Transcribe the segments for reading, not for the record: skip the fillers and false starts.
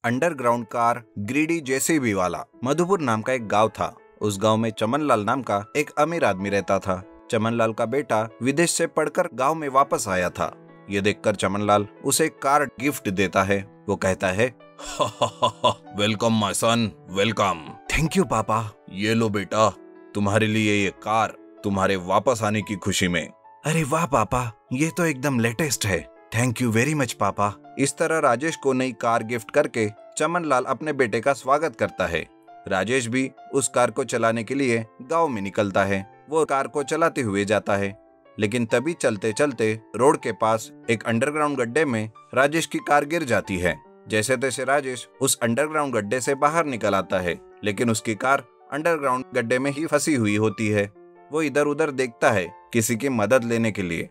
Underground car greedy JCB वाला। मधुपुर नाम का एक गांव था। उस गांव में चमनलाल नाम का एक अमीर आदमी रहता था। चमनलाल का बेटा विदेश से पढ़कर गांव में वापस आया था। ये देखकर चमनलाल उसे कार गिफ्ट देता है। वो कहता है, welcome my son, welcome. Thank you पापा। ये लो बेटा, तुम्हारे लिए ये कार, तुम्हारे वापस आने की खुशी में। अरे वाह पापा, ये तो एकदम लेटेस्ट है। थैंक यू वेरी मच पापा। इस तरह राजेश को नई कार गिफ्ट करके चमनलाल अपने बेटे का स्वागत करता है। राजेश भी उस कार को चलाने के लिए गांव में निकलता है। वो कार को चलाते हुए जाता है, लेकिन तभी चलते चलते रोड के पास एक अंडरग्राउंड गड्ढे में राजेश की कार गिर जाती है। जैसे तैसे राजेश उस अंडरग्राउंड गड्ढे से बाहर निकल आता है, लेकिन उसकी कार अंडरग्राउंड गड्ढे में ही फंसी हुई होती है। वो इधर उधर देखता है किसी की मदद लेने के लिए,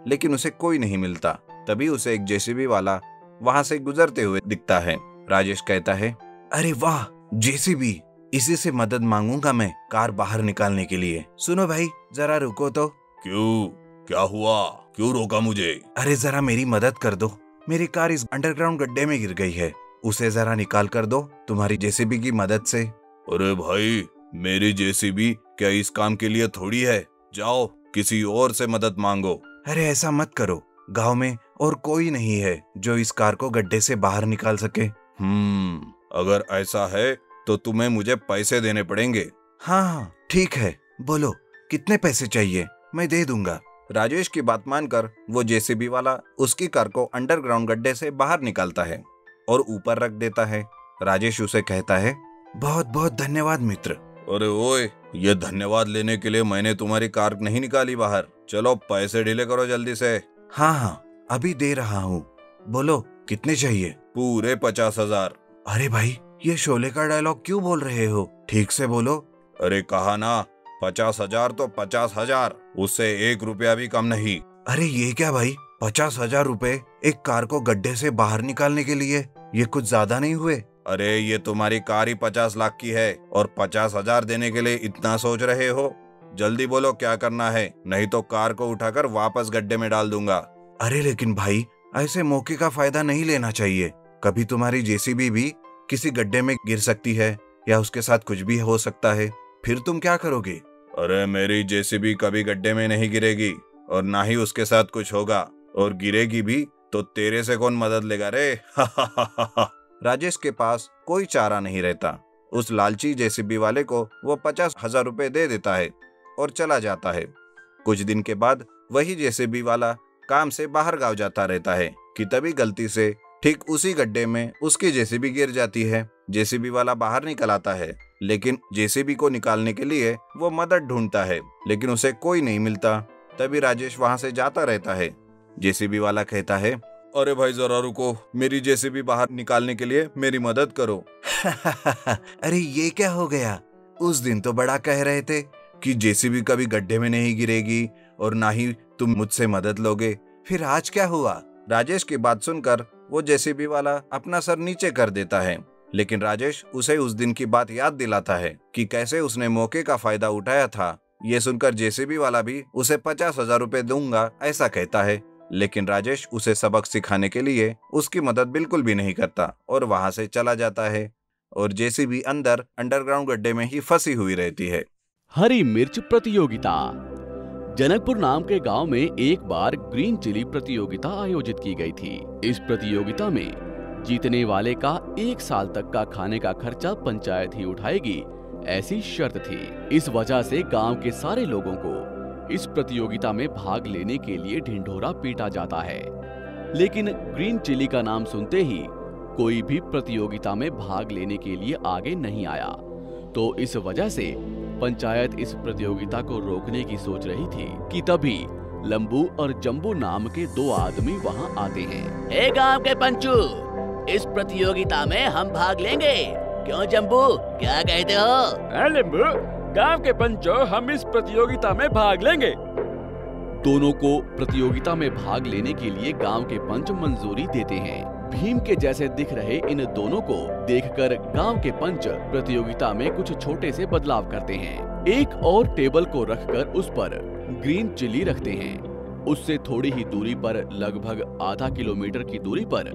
लेकिन उसे कोई नहीं मिलता। तभी उसे एक जेसीबी वाला वहां से गुजरते हुए दिखता है। राजेश कहता है, अरे वाह जेसीबी, इसी से मदद मांगूंगा मैं कार बाहर निकालने के लिए। सुनो भाई, जरा रुको तो। क्यों, क्या हुआ, क्यों रोका मुझे? अरे जरा मेरी मदद कर दो, मेरी कार इस अंडरग्राउंड गड्ढे में गिर गई है, उसे जरा निकाल कर दो तुम्हारी जेसीबी की मदद से। अरे भाई, मेरी जेसीबी क्या इस काम के लिए थोड़ी है, जाओ किसी और से मदद मांगो। अरे ऐसा मत करो, गांव में और कोई नहीं है जो इस कार को गड्ढे से बाहर निकाल सके। अगर ऐसा है तो तुम्हें मुझे पैसे देने पड़ेंगे। हाँ ठीक है, बोलो कितने पैसे चाहिए, मैं दे दूंगा। राजेश की बात मानकर वो जेसीबी वाला उसकी कार को अंडरग्राउंड गड्ढे से बाहर निकालता है और ऊपर रख देता है। राजेश उसे कहता है, बहुत बहुत धन्यवाद मित्र। अरे ओए, ये धन्यवाद लेने के लिए मैंने तुम्हारी कार नहीं निकाली बाहर। चलो पैसे ढीले करो जल्दी से। हाँ अभी दे रहा हूँ, बोलो कितने चाहिए? पूरे 50,000। अरे भाई, ये शोले का डायलॉग क्यों बोल रहे हो, ठीक से बोलो। अरे कहा ना, 50,000 तो 50,000, उससे 1 रुपया भी कम नहीं। अरे ये क्या भाई, 50,000 रुपए एक कार को गड्ढे से बाहर निकालने के लिए, ये कुछ ज्यादा नहीं हुए? अरे ये तुम्हारी कार ही 50 लाख की है और 50,000 देने के लिए इतना सोच रहे हो? जल्दी बोलो क्या करना है, नहीं तो कार को उठाकर वापस गड्ढे में डाल दूंगा। अरे लेकिन भाई, ऐसे मौके का फायदा नहीं लेना चाहिए। कभी तुम्हारी जेसीबी भी किसी गड्ढे में गिर सकती है या उसके साथ कुछ भी हो सकता है, फिर तुम क्या करोगे? अरे मेरी जेसीबी कभी गड्ढे में नहीं गिरेगी और ना ही उसके साथ कुछ होगा, और गिरेगी भी तो तेरे से कौन मदद लेगा रे? राजेश के पास कोई चारा नहीं रहता। उस लालची जेसीबी वाले को वो 50,000 रुपए दे देता है और चला जाता है। कुछ दिन के बाद वही जेसीबी वाला काम से बाहर गांव जाता रहता है कि तभी गलती से ठीक उसी गड्ढे में उसकी जेसीबी गिर जाती है। जेसीबी वाला बाहर निकल आता है, लेकिन जेसीबी को निकालने के लिए वो मदद ढूंढता है, लेकिन उसे कोई नहीं मिलता। तभी राजेश वहां से जाता रहता है। जेसीबी वाला कहता है, अरे भाई जरा रुको, मेरी जेसीबी बाहर निकालने के लिए मेरी मदद करो। अरे ये क्या हो गया, उस दिन तो बड़ा कह रहे थे कि जेसीबी कभी गड्ढे में नहीं गिरेगी और ना ही तुम मुझसे मदद लोगे, फिर आज क्या हुआ? राजेश की बात सुनकर वो जेसीबी वाला अपना सर नीचे कर देता है, लेकिन राजेश उसे उस दिन की बात याद दिलाता है कि कैसे उसने मौके का फायदा उठाया था। ये सुनकर जेसीबी वाला भी उसे 50,000 रुपए दूंगा ऐसा कहता है, लेकिन राजेश उसे सबक सिखाने के लिए उसकी मदद बिल्कुल भी नहीं करता और वहां से चला जाता है और जेसीबी अंदर अंडरग्राउंड गड्ढे में ही फंसी हुई रहती है। हरी मिर्च प्रतियोगिता। जनकपुर नाम के गांव में एक बार ग्रीन चिली प्रतियोगिता आयोजित की गई थी। इस प्रतियोगिता में जीतने वाले का 1 साल तक का खाने का खर्चा पंचायत ही उठाएगी, ऐसी शर्त थी। इस वजह से गांव के सारे लोगों को इस प्रतियोगिता में भाग लेने के लिए ढिंढोरा पीटा जाता है, लेकिन ग्रीन चिली का नाम सुनते ही कोई भी प्रतियोगिता में भाग लेने के लिए आगे नहीं आया। तो इस वजह से पंचायत इस प्रतियोगिता को रोकने की सोच रही थी कि तभी लंबू और जंबू नाम के 2 आदमी वहां आते हैं। हे गांव के पंचू, इस प्रतियोगिता में हम भाग लेंगे, क्यों जंबू, क्या कहते हो? लंबू, गांव के पंचो, हम इस प्रतियोगिता में भाग लेंगे। दोनों को प्रतियोगिता में भाग लेने के लिए गांव के पंच मंजूरी देते हैं। भीम के जैसे दिख रहे इन दोनों को देखकर गांव के पंच प्रतियोगिता में कुछ छोटे से बदलाव करते हैं। एक और टेबल को रखकर उस पर ग्रीन चिली रखते हैं। उससे थोड़ी ही दूरी पर, लगभग आधा किलोमीटर की दूरी पर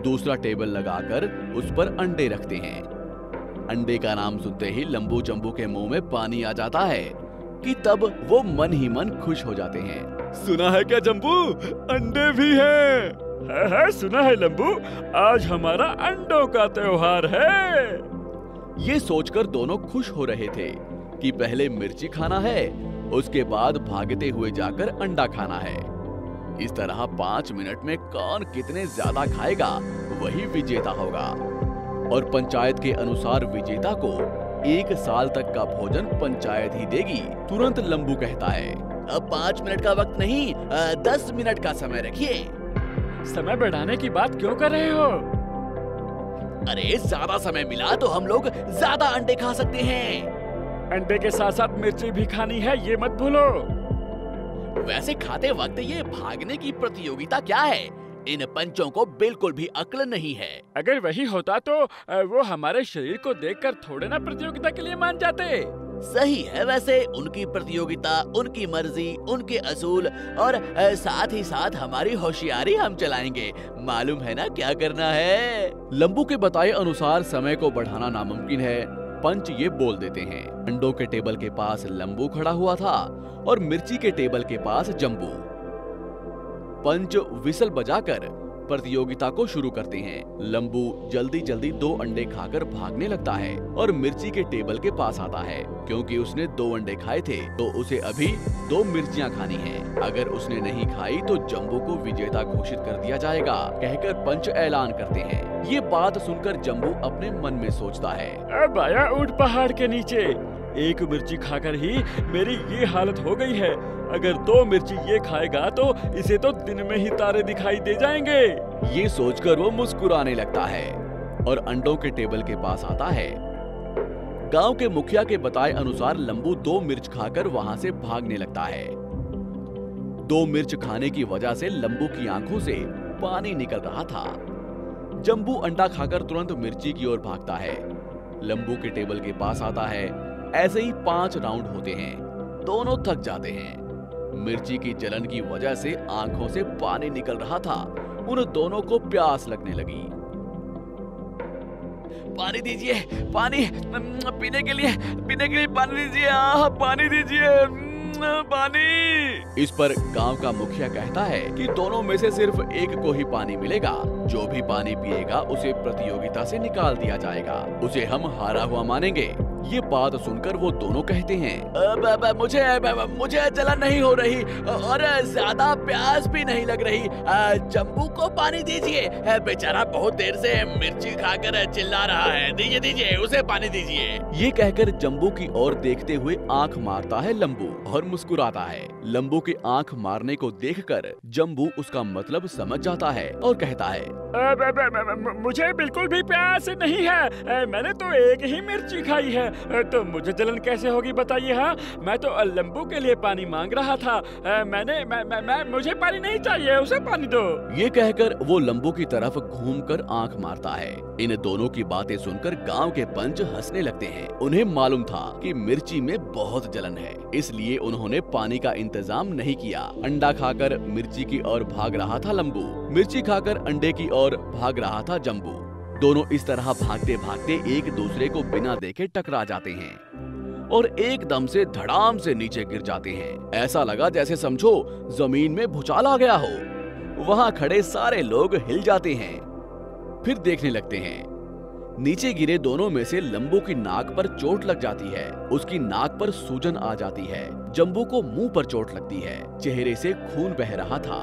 दूसरा टेबल लगाकर उस पर अंडे रखते हैं। अंडे का नाम सुनते ही लंबू जंबू के मुंह में पानी आ जाता है कि तब वो मन ही मन खुश हो जाते हैं। सुना है क्या जंबू, अंडे भी हैं? है सुना है लंबू, आज हमारा अंडों का त्योहार है। ये सोचकर दोनों खुश हो रहे थे कि पहले मिर्ची खाना है, उसके बाद भागते हुए जाकर अंडा खाना है। इस तरह 5 मिनट में कौन कितने ज्यादा खाएगा वही विजेता होगा। और पंचायत के अनुसार विजेता को 1 साल तक का भोजन पंचायत ही देगी। तुरंत लंबू कहता है, अब 5 मिनट का वक्त नहीं, 10 मिनट का समय रखिए। समय बढ़ाने की बात क्यों कर रहे हो? अरे ज्यादा समय मिला तो हम लोग ज्यादा अंडे खा सकते हैं। अंडे के साथ साथ मिर्ची भी खानी है, ये मत भूलो। वैसे खाते वक्त ये भागने की प्रतियोगिता क्या है? इन पंचों को बिल्कुल भी अक्ल नहीं है। अगर वही होता तो वो हमारे शरीर को देखकर थोड़े ना प्रतियोगिता के लिए मान जाते। सही है, वैसे उनकी प्रतियोगिता, उनकी मर्जी, उनके असूल और साथ ही साथ हमारी होशियारी हम चलाएंगे। मालूम है ना क्या करना है? लंबू के बताए अनुसार समय को बढ़ाना नामुमकिन है। पंच ये बोल देते हैं। अंडों के टेबल के पास लंबू खड़ा हुआ था और मिर्ची के टेबल के पास जंबू। पंच विसल बजाकर प्रतियोगिता को शुरू करते हैं। लंबू जल्दी जल्दी 2 अंडे खाकर भागने लगता है और मिर्ची के टेबल के पास आता है। क्योंकि उसने 2 अंडे खाए थे तो उसे अभी 2 मिर्चियां खानी हैं। अगर उसने नहीं खाई तो जंबू को विजेता घोषित कर दिया जाएगा, कहकर पंच ऐलान करते हैं। ये बात सुनकर जंबू अपने मन में सोचता है, अब आया ऊंट पहाड़ के नीचे। 1 मिर्ची खाकर ही मेरी ये हालत हो गई है। अगर 2 मिर्ची ये खाएगा तो इसे तो दिन में ही तारे दिखाई दे जाएंगे। ये सोचकर वो मुस्कुराने लगता है और अंडों के टेबल के पास आता है। गांव के मुखिया के बताए अनुसार लंबू 2 मिर्च खाकर वहां से भागने लगता है। 2 मिर्च खाने की वजह से लंबू की आंखों से पानी निकल रहा था। जंबू अंडा खाकर तुरंत मिर्ची की ओर भागता है। लंबू के टेबल के पास आता है। ऐसे ही 5 राउंड होते हैं। दोनों थक जाते हैं। मिर्ची की जलन की वजह से आंखों से पानी निकल रहा था। उन दोनों को प्यास लगने लगी। पानी दीजिए, पानी पीने के लिए पानी दीजिए, पानी दीजिए, पानी। इस पर गांव का मुखिया कहता है कि दोनों में से सिर्फ एक को ही पानी मिलेगा। जो भी पानी पिएगा उसे प्रतियोगिता से निकाल दिया जाएगा। उसे हम हारा हुआ मानेंगे। ये बात सुनकर वो दोनों कहते हैं, मुझे जलन नहीं हो रही और ज्यादा प्यास भी नहीं लग रही। जंबू को पानी दीजिए, बेचारा बहुत देर से मिर्ची खाकर चिल्ला रहा है। दीजिए उसे पानी दीजिए। ये कहकर जंबू की ओर देखते हुए आंख मारता है लंबू और मुस्कुराता है। लंबू के आंख मारने को देखकर जंबू उसका मतलब समझ जाता है और कहता है, मुझे बिल्कुल भी प्यास नहीं है। मैंने तो 1 ही मिर्ची खाई है, तो मुझे जलन कैसे होगी बताइए। हाँ, मैं तो लंबू के लिए पानी मांग रहा था। मुझे पानी नहीं चाहिए, उसे पानी दो। ये कहकर वो लंबू की तरफ घूमकर आंख मारता है। इन दोनों की बातें सुनकर गांव के पंच हंसने लगते हैं। उन्हें मालूम था कि मिर्ची में बहुत जलन है, इसलिए उन्होंने पानी का इंतजाम नहीं किया। अंडा खाकर मिर्ची की ओर भाग रहा था लंबू, मिर्ची खाकर अंडे की ओर भाग रहा था जंबू। दोनों इस तरह भागते भागते एक दूसरे को बिना देखे टकरा जाते हैं और एकदम से धड़ाम से नीचे गिर जाते हैं। ऐसा लगा जैसे समझो जमीन में भूचाल आ गया हो। वहां खड़े सारे लोग हिल जाते हैं, फिर देखने लगते हैं। नीचे गिरे दोनों में से लंबू की नाक पर चोट लग जाती है। उसकी नाक पर सूजन आ जाती है। जंबू को मुंह पर चोट लगती है। चेहरे से खून बह रहा था।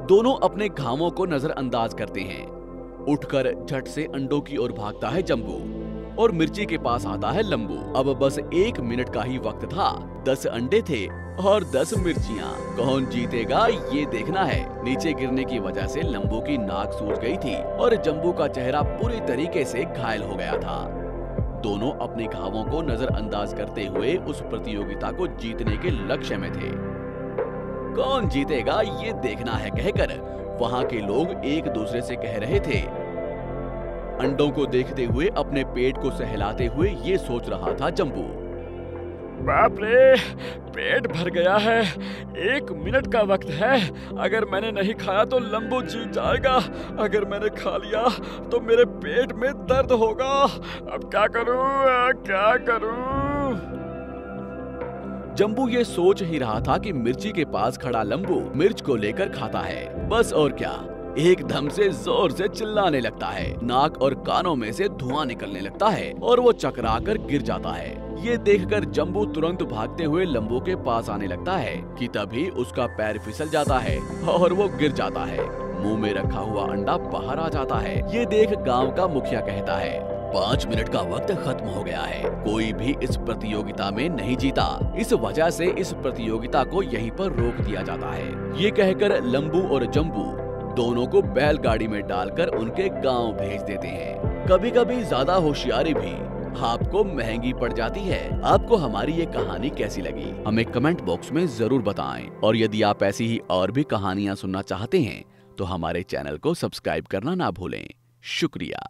दोनों अपने घावों को नजरअंदाज करते हैं। उठकर झट से अंडों की ओर भागता है जंबू और मिर्ची के पास आता है लंबू। अब बस 1 मिनट का ही वक्त था। 10 अंडे थे और 10 मिर्चियां। कौन जीतेगा ये देखना है। नीचे गिरने की वजह से लंबू की नाक सूज गई थी और जंबू का चेहरा पूरी तरीके से घायल हो गया था। दोनों अपने घावों को नजरअंदाज करते हुए उस प्रतियोगिता को जीतने के लक्ष्य में थे। कौन जीतेगा ये देखना है कहकर वहां के लोग एक दूसरे से कह रहे थे। अंडों को देखते हुए अपने पेट को सहलाते हुए ये सोच रहा था जंबू, बाप रे, पेट भर गया है। 1 मिनट का वक्त है। अगर मैंने नहीं खाया तो लंबू जीत जाएगा। अगर मैंने खा लिया तो मेरे पेट में दर्द होगा। अब क्या करूं, क्या करूं? जम्बू ये सोच ही रहा था कि मिर्ची के पास खड़ा लंबू मिर्च को लेकर खाता है। बस और क्या, एकदम से जोर से चिल्लाने लगता है। नाक और कानों में से धुआं निकलने लगता है और वो चकराकर गिर जाता है। ये देखकर जम्बू तुरंत भागते हुए लंबू के पास आने लगता है कि तभी उसका पैर फिसल जाता है और वो गिर जाता है। मुंह में रखा हुआ अंडा बाहर आ जाता है। ये देख गांव का मुखिया कहता है, 5 मिनट का वक्त खत्म हो गया है। कोई भी इस प्रतियोगिता में नहीं जीता। इस वजह से इस प्रतियोगिता को यहीं पर रोक दिया जाता है। ये कहकर लंबू और जम्बू दोनों को बैलगाड़ी में डालकर उनके गांव भेज देते हैं। कभी कभी ज्यादा होशियारी भी आपको महंगी पड़ जाती है। आपको हमारी ये कहानी कैसी लगी हमें कमेंट बॉक्स में जरूर बताएं। और यदि आप ऐसी ही और भी कहानियां सुनना चाहते हैं तो हमारे चैनल को सब्सक्राइब करना ना भूलें। शुक्रिया।